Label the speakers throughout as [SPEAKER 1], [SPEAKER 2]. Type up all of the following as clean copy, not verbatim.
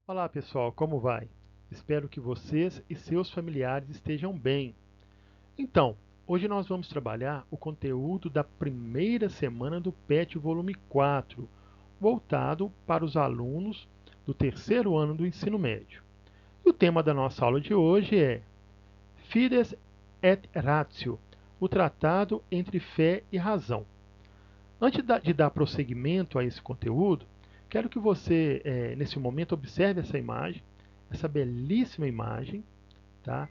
[SPEAKER 1] Olá pessoal, como vai? Espero que vocês e seus familiares estejam bem. Então, hoje nós vamos trabalhar o conteúdo da primeira semana do PET Volume 4, voltado para os alunos do terceiro ano do ensino médio. E o tema da nossa aula de hoje é Fides et Ratio, o tratado entre fé e razão. Antes de dar prosseguimento a esse conteúdo, quero que você, nesse momento, observe essa imagem, essa belíssima imagem, tá?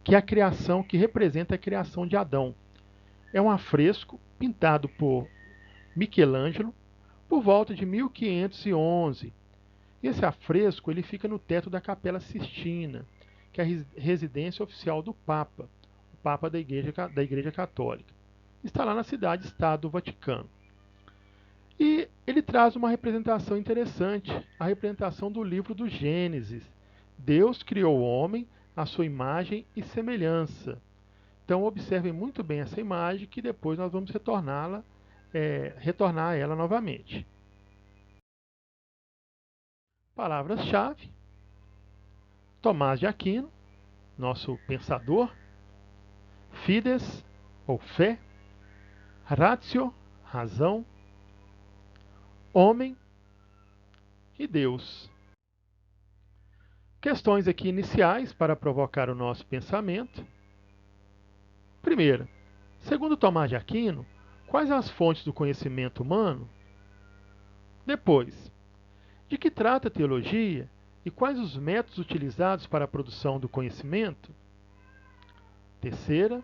[SPEAKER 1] Que é a criação, que representa a criação de Adão. É um afresco pintado por Michelangelo por volta de 1511. Esse afresco ele fica no teto da Capela Sistina, que é a residência oficial do Papa, o Papa da Igreja Católica. Está lá na cidade-estado do Vaticano. E ele traz uma representação interessante, a representação do livro do Gênesis. Deus criou o homem à sua imagem e semelhança. Então observem muito bem essa imagem que depois nós vamos retornar a ela novamente. Palavras-chave: Tomás de Aquino, nosso pensador; fides, ou fé; ratio, razão; homem e Deus. Questões aqui iniciais para provocar o nosso pensamento. Primeira, segundo Tomás de Aquino, quais as fontes do conhecimento humano? Depois, de que trata a teologia e quais os métodos utilizados para a produção do conhecimento? Terceira,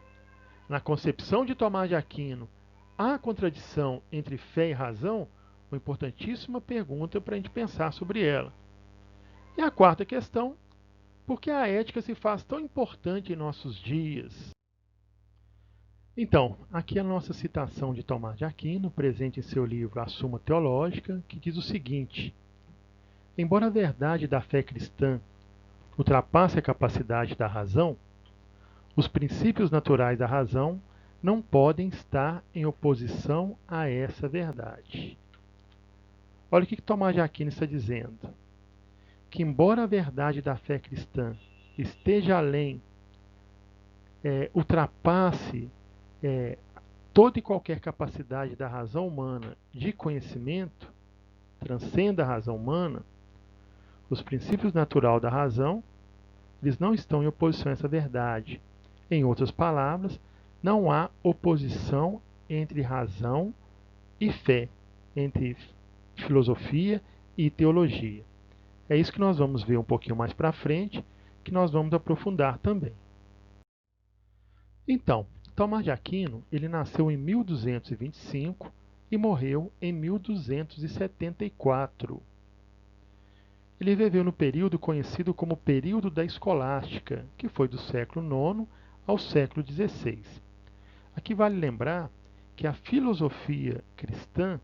[SPEAKER 1] na concepção de Tomás de Aquino, há contradição entre fé e razão? Uma importantíssima pergunta para a gente pensar sobre ela. E a quarta questão, por que a ética se faz tão importante em nossos dias? Então, aqui a nossa citação de Tomás de Aquino, presente em seu livro A Suma Teológica, que diz o seguinte: embora a verdade da fé cristã ultrapasse a capacidade da razão, os princípios naturais da razão não podem estar em oposição a essa verdade. Olha o que Tomás de Aquino está dizendo: que embora a verdade da fé cristã esteja além, ultrapasse toda e qualquer capacidade da razão humana de conhecimento, transcenda a razão humana, os princípios naturais da razão, eles não estão em oposição a essa verdade. Em outras palavras, não há oposição entre razão e fé, entre filosofia e teologia. É isso que nós vamos ver um pouquinho mais para frente, que nós vamos aprofundar também. Então, Tomás de Aquino, ele nasceu em 1225 e morreu em 1274. Ele viveu no período conhecido como período da escolástica, que foi do século IX ao século XVI. Aqui vale lembrar que a filosofia cristã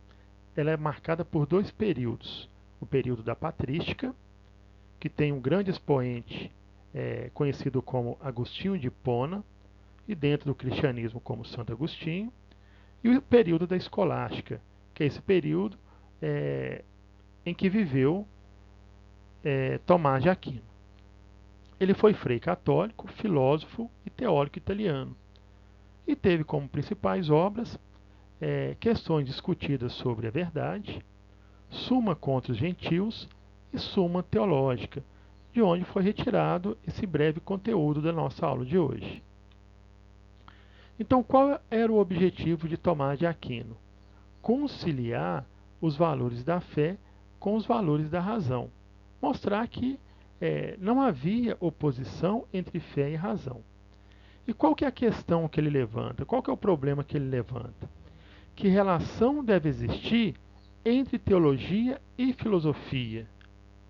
[SPEAKER 1] ela é marcada por dois períodos. O período da patrística, que tem um grande expoente conhecido como Agostinho de Hipona, e dentro do cristianismo como Santo Agostinho, e o período da escolástica, que é esse período em que viveu Tomás de Aquino. Ele foi frei católico, filósofo e teólogo italiano, e teve como principais obras questões discutidas sobre a verdade, Suma contra os gentios e Suma teológica, de onde foi retirado esse breve conteúdo da nossa aula de hoje. Então, qual era o objetivo de Tomás de Aquino? Conciliar os valores da fé com os valores da razão. Mostrar que não havia oposição entre fé e razão. E qual que é a questão que ele levanta? Qual que é o problema que ele levanta? Que relação deve existir entre teologia e filosofia?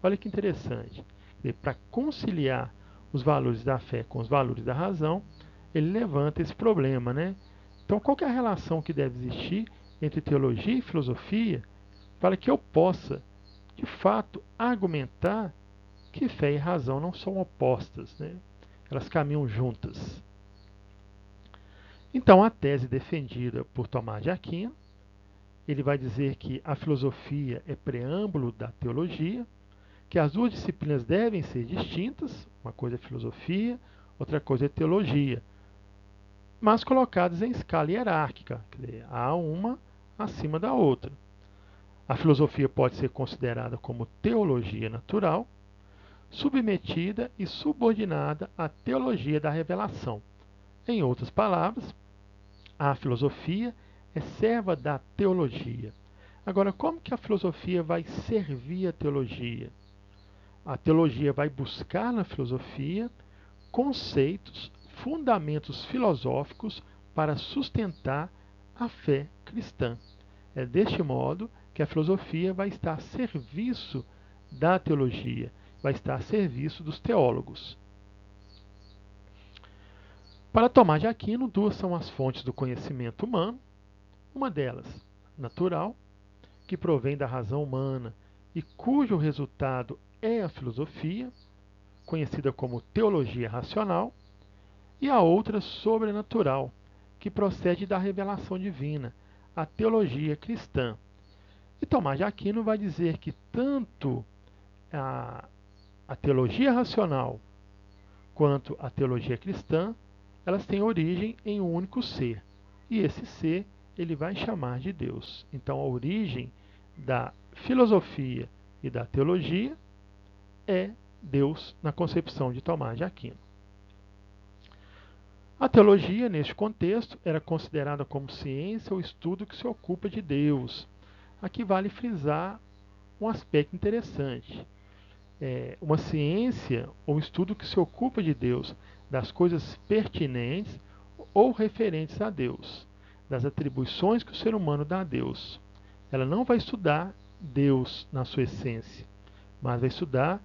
[SPEAKER 1] Olha que interessante. Para conciliar os valores da fé com os valores da razão, ele levanta esse problema, né? Então, qual que é a relação que deve existir entre teologia e filosofia para que eu possa, de fato, argumentar que fé e razão não são opostas, né? Elas caminham juntas. Então, a tese defendida por Tomás de Aquino, ele vai dizer que a filosofia é preâmbulo da teologia, que as duas disciplinas devem ser distintas, uma coisa é filosofia, outra coisa é teologia, mas colocadas em escala hierárquica, quer dizer, há uma acima da outra. A filosofia pode ser considerada como teologia natural, submetida e subordinada à teologia da revelação. Em outras palavras, a filosofia é serva da teologia. Agora, como que a filosofia vai servir a teologia? A teologia vai buscar na filosofia conceitos, fundamentos filosóficos para sustentar a fé cristã. É deste modo que a filosofia vai estar a serviço da teologia, vai estar a serviço dos teólogos. Para Tomás de Aquino, duas são as fontes do conhecimento humano. Uma delas, natural, que provém da razão humana e cujo resultado é a filosofia, conhecida como teologia racional, e a outra, sobrenatural, que procede da revelação divina, a teologia cristã. E Tomás de Aquino vai dizer que tanto a teologia racional quanto a teologia cristã, elas têm origem em um único ser. E esse ser ele vai chamar de Deus. Então a origem da filosofia e da teologia é Deus na concepção de Tomás de Aquino. A teologia, neste contexto, era considerada como ciência ou estudo que se ocupa de Deus. Aqui vale frisar um aspecto interessante. Uma ciência ou estudo que se ocupa de Deus, das coisas pertinentes ou referentes a Deus, das atribuições que o ser humano dá a Deus. Ela não vai estudar Deus na sua essência, mas vai estudar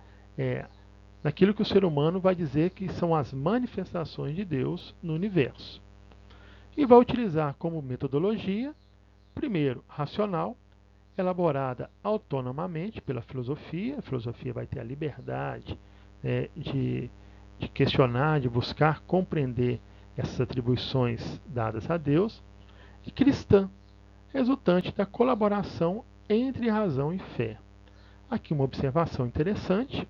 [SPEAKER 1] naquilo que o ser humano vai dizer que são as manifestações de Deus no universo. E vai utilizar como metodologia, primeiro, racional, elaborada autonomamente pela filosofia. A filosofia vai ter a liberdade de questionar, de buscar compreender essas atribuições dadas a Deus, e cristã, resultante da colaboração entre razão e fé. Aqui uma observação interessante: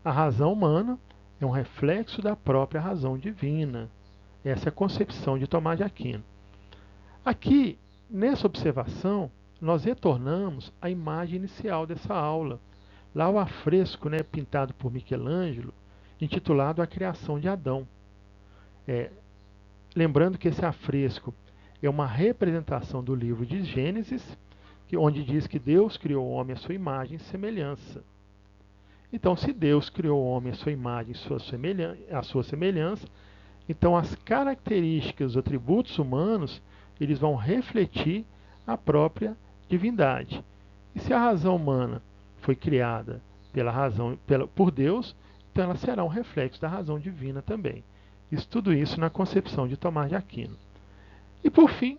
[SPEAKER 1] a razão humana é um reflexo da própria razão divina. Essa é a concepção de Tomás de Aquino. Aqui, nessa observação, nós retornamos à imagem inicial dessa aula. Lá o afresco pintado por Michelangelo, intitulado A Criação de Adão. Lembrando que esse afresco é uma representação do livro de Gênesis, onde diz que Deus criou o homem à sua imagem e semelhança. Então, se Deus criou o homem à sua imagem e à sua semelhança, então as características, os atributos humanos, eles vão refletir a própria divindade. E se a razão humana foi criada por Deus, então ela será um reflexo da razão divina também. Tudo isso na concepção de Tomás de Aquino. E por fim,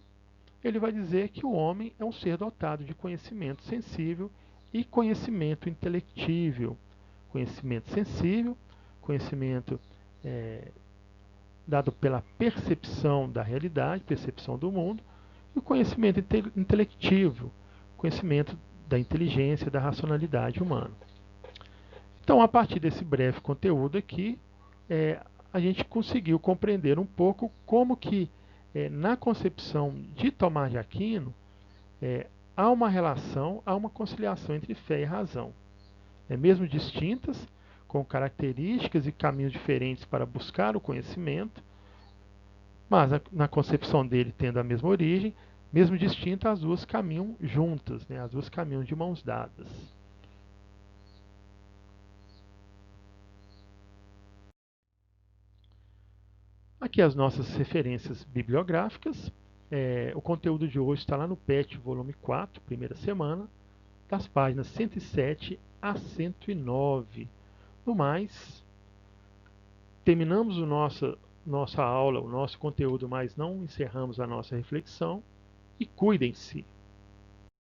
[SPEAKER 1] ele vai dizer que o homem é um ser dotado de conhecimento sensível e conhecimento intelectível. Conhecimento sensível, conhecimento dado pela percepção da realidade, percepção do mundo, e o conhecimento intelectivo, conhecimento da inteligência, da racionalidade humana. Então, a partir desse breve conteúdo aqui, a gente conseguiu compreender um pouco como que, na concepção de Tomás de Aquino, há uma relação, há uma conciliação entre fé e razão. Mesmo distintas, com características e caminhos diferentes para buscar o conhecimento, mas na concepção dele, tendo a mesma origem, mesmo distintas, as duas caminham juntas, as duas caminham de mãos dadas. Aqui as nossas referências bibliográficas. O conteúdo de hoje está lá no PET, volume 4, primeira semana, das páginas 107 a 109. No mais, terminamos nossa aula, o nosso conteúdo, mas não encerramos a nossa reflexão. E cuidem-se.